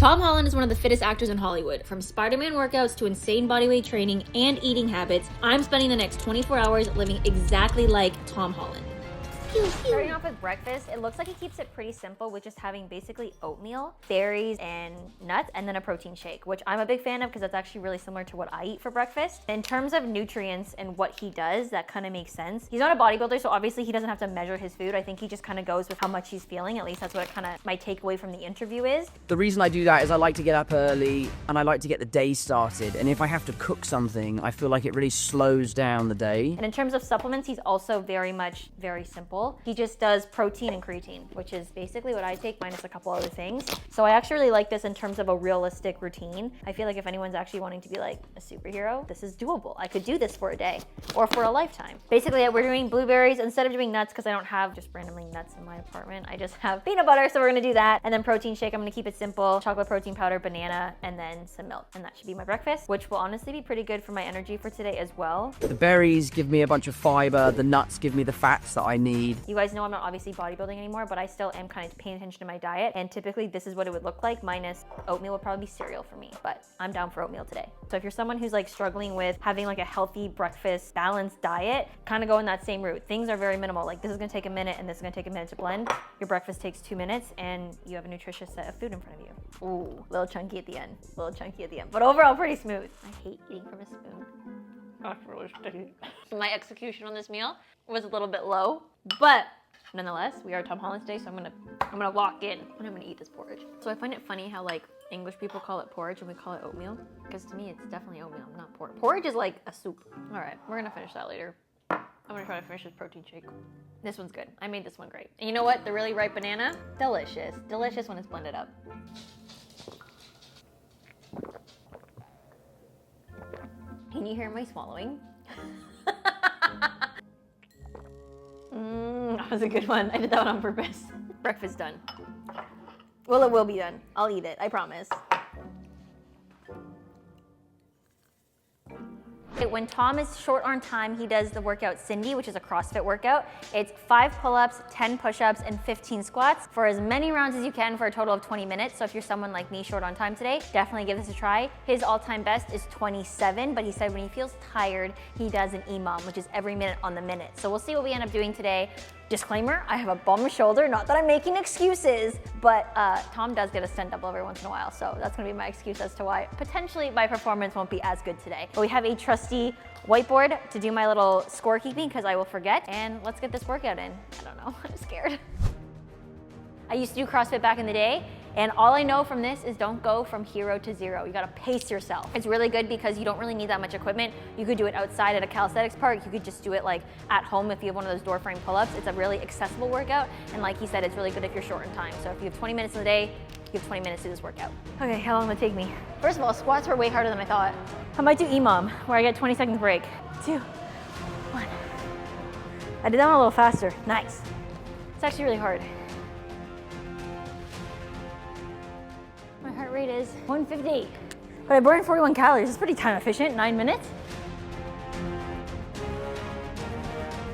Tom Holland is one of the fittest actors in Hollywood. From Spiderman workouts to insane bodyweight training and eating habits, I'm spending the next 24 hours living exactly like Tom Holland. Starting off with breakfast, it looks like he keeps it pretty simple with just having basically oatmeal, berries, and nuts, and then a protein shake, which I'm a big fan of because that's actually really similar to what I eat for breakfast. In terms of nutrients and what he does, that kind of makes sense. He's not a bodybuilder, so obviously he doesn't have to measure his food. I think he just kind of goes with how much he's feeling. At least that's what kind of my takeaway from the interview is. The reason I do that is I like to get up early and I like to get the day started. And if I have to cook something, I feel like it really slows down the day. And in terms of supplements, he's also very simple. He just does protein and creatine, which is basically what I take minus a couple other things. So I actually really like this in terms of a realistic routine. I feel like if anyone's actually wanting to be like a superhero, this is doable. I could do this for a day or for a lifetime. Basically, we're doing blueberries instead of doing nuts because I don't have just randomly nuts in my apartment. I just have peanut butter, so we're gonna do that. And then protein shake, I'm gonna keep it simple. Chocolate protein powder, banana, and then some milk. And that should be my breakfast, which will honestly be pretty good for my energy for today as well. The berries give me a bunch of fiber. The nuts give me the fats that I need. You guys know I'm not obviously bodybuilding anymore, but I still am kind of paying attention to my diet. And typically this is what it would look like, minus oatmeal would probably be cereal for me, but I'm down for oatmeal today. So if you're someone who's like struggling with having like a healthy breakfast, balanced diet, kind of go in that same route. Things are very minimal. Like this is gonna take a minute and this is gonna take a minute to blend. Your breakfast takes 2 minutes and you have a nutritious set of food in front of you. Ooh, a little chunky at the end, but overall pretty smooth. I hate eating from a spoon. That's really sticky. My execution on this meal was a little bit low, but nonetheless, we are Tom Holland today, so I'm gonna lock in and I'm gonna eat this porridge. So I find it funny how like English people call it porridge and we call it oatmeal, because to me it's definitely oatmeal, not porridge. Porridge is like a soup. All right, we're gonna finish that later. I'm gonna try to finish this protein shake. This one's good. I made this one great. And you know what? The really ripe banana, delicious. Delicious when it's blended up. Can you hear my swallowing? That was a good one. I did that one on purpose. Breakfast done. Well, it will be done. I'll eat it, I promise. When Tom is short on time, he does the workout Cindy, which is a CrossFit workout. It's 5 pull-ups, 10 push-ups, and 15 squats for as many rounds as you can for a total of 20 minutes. So if you're someone like me short on time today, definitely give this a try. His all-time best is 27, but he said when he feels tired, he does an EMOM, which is every minute on the minute. So we'll see what we end up doing today. Disclaimer, I have a bum shoulder, not that I'm making excuses, but Tom does get a stent double every once in a while, so that's gonna be my excuse as to why potentially my performance won't be as good today. But we have a trusty whiteboard to do my little scorekeeping because I will forget, and let's get this workout in. I don't know, I'm scared. I used to do CrossFit back in the day, and all I know from this is don't go from hero to zero. You gotta pace yourself. It's really good because you don't really need that much equipment. You could do it outside at a calisthenics park. You could just do it like at home if you have one of those door frame pull-ups. It's a really accessible workout. And like he said, it's really good if you're short on time. So if you have 20 minutes in the day, you have 20 minutes to do this workout. Okay, how long will it take me? First of all, squats were way harder than I thought. I might do EMOM, where I get 20 seconds break. 2, 1. I did that one a little faster. Nice. It's actually really hard. My heart rate is 158, but I burned 41 calories. It's pretty time efficient, 9 minutes.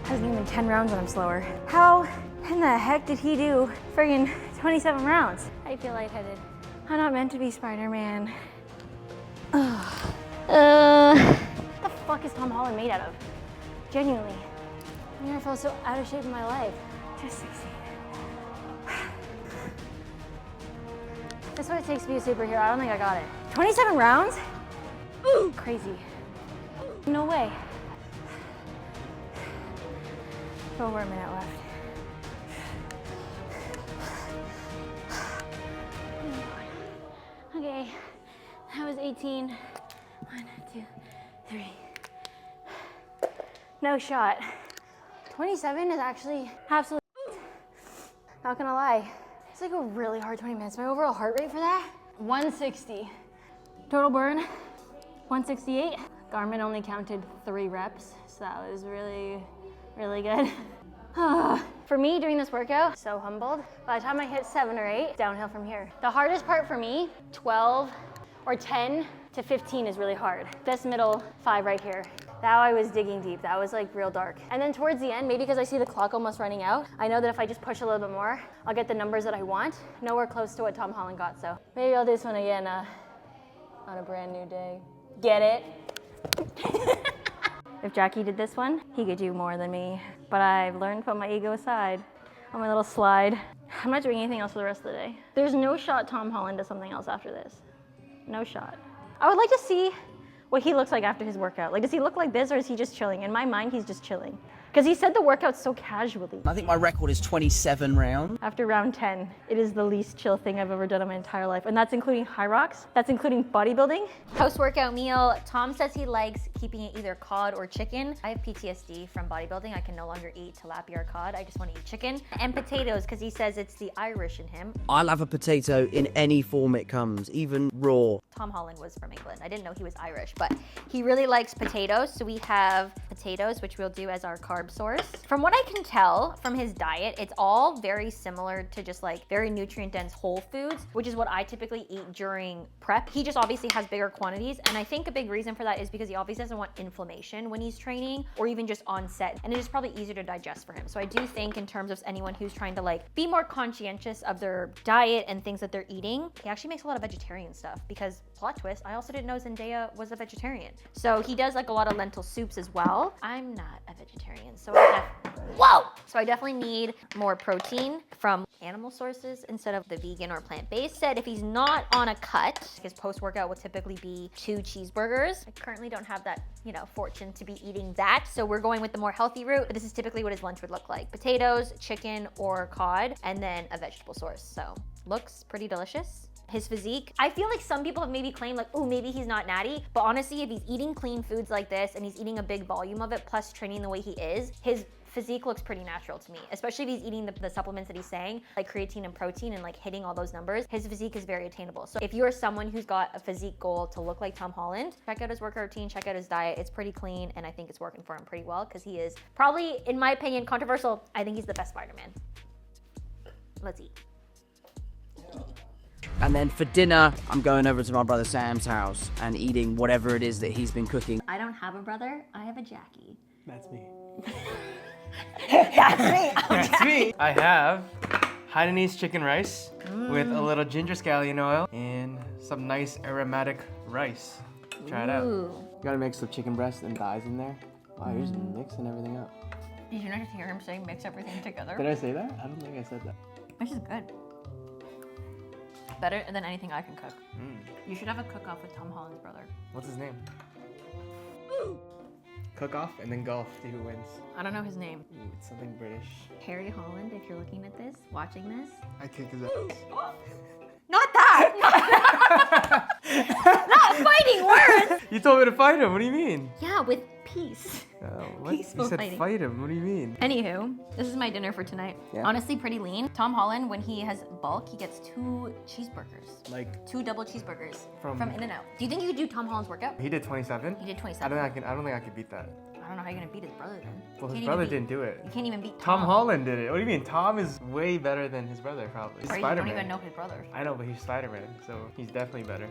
Hasn't even been 10 rounds and I'm slower. How in the heck did he do friggin' 27 rounds? I feel lightheaded. I'm not meant to be Spider-Man. What the fuck is Tom Holland made out of? Genuinely. I've never felt so out of shape in my life. Just 16. That's what it takes to be a superhero. I don't think I got it. 27 rounds? Ooh, crazy. No way. Over a minute left. Okay, that was 18. 1, 2, 3. No shot. 27 is actually absolutely not gonna lie. It's like a really hard 20 minutes. My overall heart rate for that, 160. Total burn, 168. Garmin only counted 3 reps, so that was really, really good. For me, doing this workout, so humbled. By the time I hit 7 or 8, downhill from here. The hardest part for me, 12 or 10 to 15 is really hard. This middle 5 right here Now I was digging deep. That was like real dark. And then towards the end, maybe because I see the clock almost running out, I know that if I just push a little bit more, I'll get the numbers that I want. Nowhere close to what Tom Holland got, so maybe I'll do this one again on a brand new day. Get it? If Jackie did this one, he could do more than me. But I've learned to put my ego aside on my little slide. I'm not doing anything else for the rest of the day. There's no shot Tom Holland does something else after this. No shot. I would like to see what he looks like after his workout. Like, does he look like this or is he just chilling? In my mind, he's just chilling. Because he said the workout so casually. I think my record is 27 rounds. After round 10, it is the least chill thing I've ever done in my entire life. And that's including high rocks. That's including bodybuilding. Post-workout meal, Tom says he likes keeping it either cod or chicken. I have PTSD from bodybuilding. I can no longer eat tilapia or cod. I just want to eat chicken. And potatoes, because he says it's the Irish in him. I'll have a potato in any form it comes, even raw. Tom Holland was from England. I didn't know he was Irish, but he really likes potatoes. So we have potatoes, which we'll do as our carb source. From what I can tell from his diet, it's all very similar to just like very nutrient dense whole foods, which is what I typically eat during prep. He just obviously has bigger quantities. And I think a big reason for that is because he obviously doesn't want inflammation when he's training or even just on set. And it is probably easier to digest for him. So I do think in terms of anyone who's trying to like be more conscientious of their diet and things that they're eating, he actually makes a lot of vegetarian stuff because plot twist, I also didn't know Zendaya was a vegetarian. So he does like a lot of lentil soups as well. I'm not a vegetarian, so I definitely need more protein from animal sources instead of the vegan or plant-based. Said if he's not on a cut, his post-workout will typically be 2 cheeseburgers. I currently don't have that, fortune to be eating that, so we're going with the more healthy route. But this is typically what his lunch would look like: potatoes, chicken, or cod, and then a vegetable source. So looks pretty delicious. His physique, I feel like some people have maybe claimed like, oh, maybe he's not natty. But honestly, if he's eating clean foods like this and he's eating a big volume of it, plus training the way he is, his physique looks pretty natural to me, especially if he's eating the supplements that he's saying, like creatine and protein and like hitting all those numbers. His physique is very attainable. So if you're someone who's got a physique goal to look like Tom Holland, check out his workout routine, check out his diet. It's pretty clean and I think it's working for him pretty well because he is probably, in my opinion, controversial. I think he's the best Spider-Man. Let's eat. And then for dinner, I'm going over to my brother Sam's house and eating whatever it is that he's been cooking. I don't have a brother, I have a Jackie. That's me. That's me. That's me. I have Hainanese chicken rice with a little ginger scallion oil and some nice aromatic rice. Try it out. Ooh. You gotta mix the chicken breast and thighs in there. Wow, you're just mixing everything up. Did you not just hear him say mix everything together? Did I say that? I don't think I said that. This is good. Better than anything I can cook. You should have a cook-off with Tom Holland's brother. What's his name? Cook off and then golf. See who wins. I don't know his name. Ooh, it's something British. Harry Holland, if you're looking at this, watching this. I kick his ass. Not that! Not fighting words! You told me to fight him. What do you mean? Yeah, with peace. What? Peaceful You said fighting. fight him. What do you mean? Anywho, this is my dinner for tonight. Yeah. Honestly, pretty lean. Tom Holland, when he has bulk, he gets 2 cheeseburgers. Like 2 double cheeseburgers From- In-N-Out. Do you think you could do Tom Holland's workout? he did 27. He did I 27. don't think I could beat that. I don't know how you're gonna beat his brother then. Well, You his can't brother even didn't do it. You can't even beat Tom Holland did it. What do you mean? Tom is way better than his brother, probably. He's Or you Spider-Man. don't even know his brother. I know, but he's Spider-Man, so he's definitely better.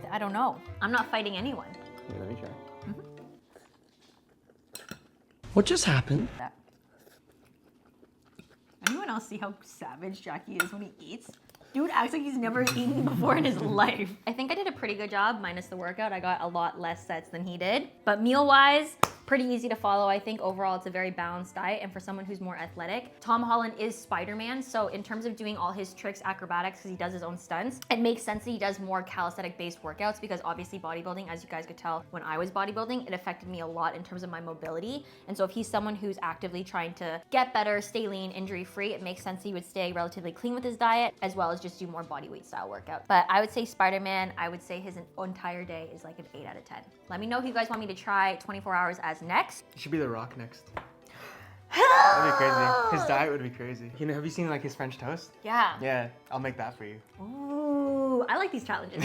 I don't know. I'm not fighting anyone. Here, let me try. What just happened? Anyone else see how savage Jackie is when he eats? Dude acts like he's never eaten before in his life. I think I did a pretty good job, minus the workout. I got a lot less sets than he did. But meal-wise, pretty easy to follow. I think overall it's a very balanced diet. And for someone who's more athletic, Tom Holland is Spider-Man. So in terms of doing all his tricks, acrobatics, because he does his own stunts, it makes sense that he does more calisthenic-based workouts because obviously bodybuilding, as you guys could tell, when I was bodybuilding, it affected me a lot in terms of my mobility. And so if he's someone who's actively trying to get better, stay lean, injury-free, it makes sense he would stay relatively clean with his diet, as well as just do more bodyweight style workout. But I would say Spider-Man, I would say his entire day is like an 8 out of 10. Let me know if you guys want me to try 24 hours as next. He should be The Rock next. That'd be crazy. His diet would be crazy. Have you seen like his French toast? Yeah. Yeah, I'll make that for you. Ooh, I like these challenges.